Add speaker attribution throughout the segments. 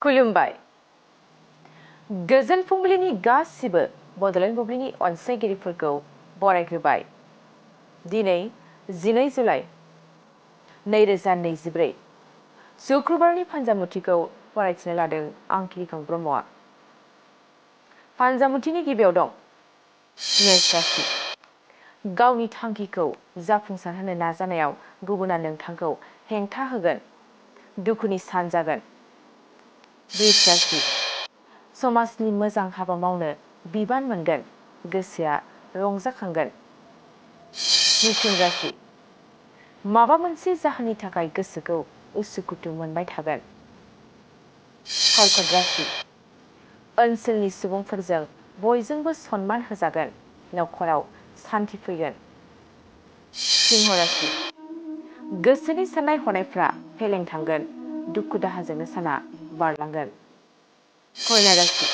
Speaker 1: खुलुमबाय गोजोन फुंबिलिनि गासिबो बड'लेण्ड बुब्लिनि अनसायगिरिफोरखौ बरायग्रोबाय। दिनै 12 जुलाइ 2024 शुक्रबारनि फान्जामुथिखौ फरायथिनो लादों आं किरिकां ब्रह्मआ। फान्जामुथिनि गिबियाव दं मेष राशि। गावनि थांखिखौ जाफुंसारहोनो नाजानायाव गुबुना नोंथांखौ हेंथा होगोन, दुखुनि सान जागोन। वृष राशि। समाजनि मोजां हाबा मावनो बिबान मोनगोन, गोसोआ रंजाखांगोन। मिथुन राशि। माबा मोनसे जाहोननि थाखाय गोसोखौ उसुखुथु मोनबाय थागोन। कर्कट राशि। ओनसोलनि सुबुंफोरजों बयजोंबो सनमान होजागोन, नखराव सान्थि फैगोन। सिंह राशि। गोसोनि साननाय हनायफ्रा फेलें थांगोन, दुखु दाहाजोंनो साना बारलांगोन। कन्या राशि।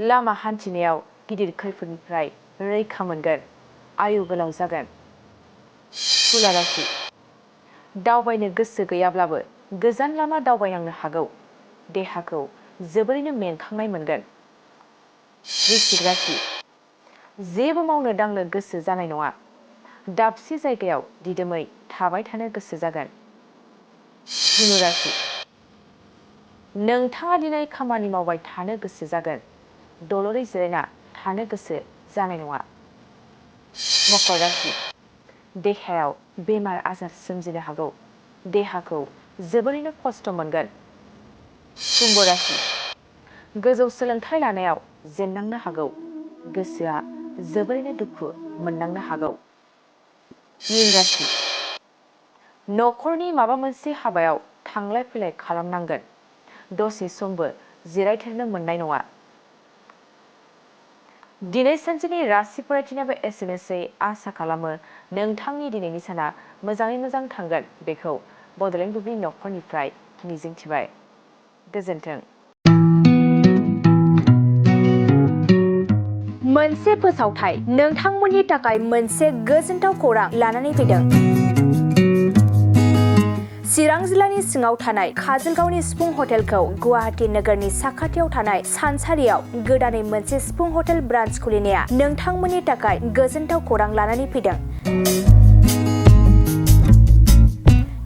Speaker 1: लामा हान्थिनायाव गिदिर खैफोदनिफ्राय रैखा मोनगोन, आयु गोलाव जागोन। तुला राशि। दावबायनो गोसो गैयाब्लाबो गोजान लामा दावबायनांनो हागौ, देहाखौ जोबोरैनो मेंखांनाय मोनगोन। वृश्चिक राशि। जेबो मावनो दांनो गोसो जानाय नङा, दाबसे जायगायाव दिदोमै थाबाय थानो गोसो जागोन। धनु राशि। नोंथाङा दिनै खामानि मावबाय थानो गोसो जागोन, दलरै जिरायना थानो गोसो जानाय नङा। मकर राशि। देहायाव बेमार आजार सोमजिनो हागौ, देहाखौ जोबोरैनो खस्थ' मोनगोन। कुम्भ राशि। गोजौ सोलोंथाइ लानायाव जेननांनो हागौ, गोसोआ जोबोरैनो दुखु मोननांनो हागौ। मीन राशि। नखरनि माबा मोनसे हाबायाव थांलाय फैलाय खालामनांगोन, दसे समबो जिरायथेरनो मोननाय नङा। दिनै सानसेनि राशि फरायथिनायाबो एसेनोसै। आसा खालामो नोंथांनि दिनैनि साना मोजाङै मोजां थांगोन, बेखौ बड'लेण्ड बुब्लि नखरनिफ्राय मिजिंथिबाय। गोजोन्थों। मोनसे फोसावथाय नोंथांमोननि थाखाय मोनसे गोजोनथाव खौरां लानानै फैदों। चिरां जिल्लानि सिङाव थानाय काजलगावनि सिफुं हटेलखौ गुवाहाटी नोगोरनि साखाथियाव थानाय सानसारियाव गोदानै मोनसे सिफुं हटेल ब्रान्च खुलिनाया नोंथांमोननि थाखाय गोजोनथाव खौरां लानानै फैदों।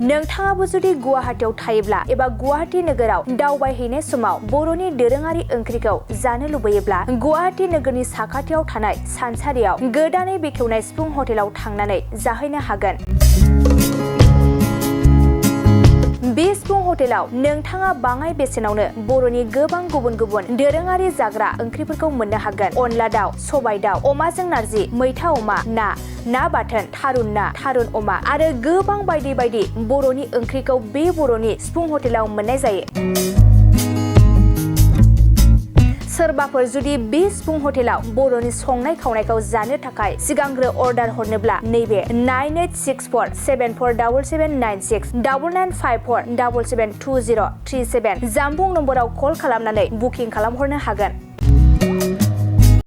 Speaker 1: नोंथाङाबो जुदि गुवाहाटीयाव थायोब्ला एबा गुवाहाटी नोगोराव दावबायहैनाय समाव बर'नि दोरोङारि ओंख्रिखौ जानो लुबैयोब्ला गुवाहाटी नोगोरनि साखाथियाव थानाय सानसारियाव गोदानै बेखेवनाय सिफुं हटेलाव थांनानै जाहैनो हागोन। बे सिफुं हटेलाव नोंथाङा बाङाय बेसेनावनो बर'नि गोबां गुबुन गुबुन दोरोङारि जाग्रा ओंख्रिफोरखौ मोननो हागोन। अनला दाउ, सबाय दाउ, अमाजों नारजि, मैथा अमा, ना बाथोन, थारुन ना, थारुन अमा आरो गोबां बायदि बायदि बर'नि ओंख्रिखौ बे बर'नि सिफुं हटेलाव मोननाय जायो। सोरबाफोर जुदि बे सिफुं हटेलाव बर'नि संनाय खावनायखौ जानो थाखाय सिगांग्रो अर्डार हरनोब्ला नैबे 9864747796 9954772037 जामबुं नम्बराव कल खालामनानै बुकिं खालामहरनो हागोन।